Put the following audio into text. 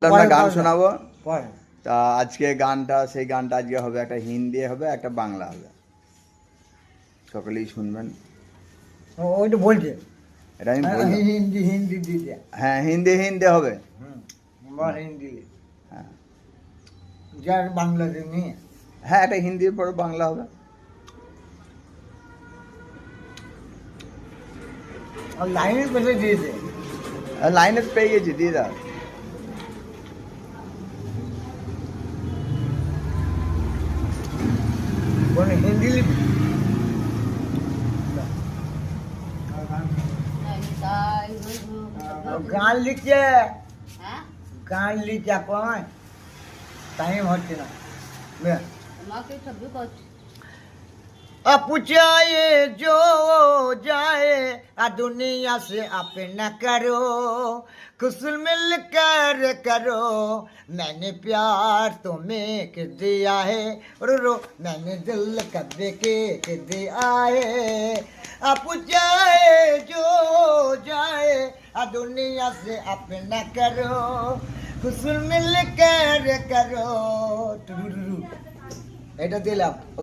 আমরা গান শোনাবো। পরে তা আজকে গানটা সেই গানটা আজকে হবে একটা হিন্দি হবে একটা বাংলা হবে, সকলেই শুনবেন। ওইটা বলছে এটা আমি বললাম। হিন্দি হিন্দি দিতে হ্যাঁ, হিন্দি হিন্দি হবে। হিন্দি হ্যাঁ যার বাংলাদেশ নিয়ে হ্যাঁ, একটা হিন্দির পরে বাংলা হবে। লাইনের পেছনে দিয়েছে লাইনে পেয়ে গেছি, দিয়ে দাও। কোনো হিন্দি লিপি গান লিখছে গান লিখছে এখন টাইম হচ্ছে না अब चाहे जो जाए दुनिया से अपना करो खुशल मिल कर करो मैंने प्यार तुम्हें के दिया है रो मैंने दिल कब्जे के दिया है अब चाहे जो जाए दुनिया से अपना करो खुशल मिल कर करो এটা দিলাম।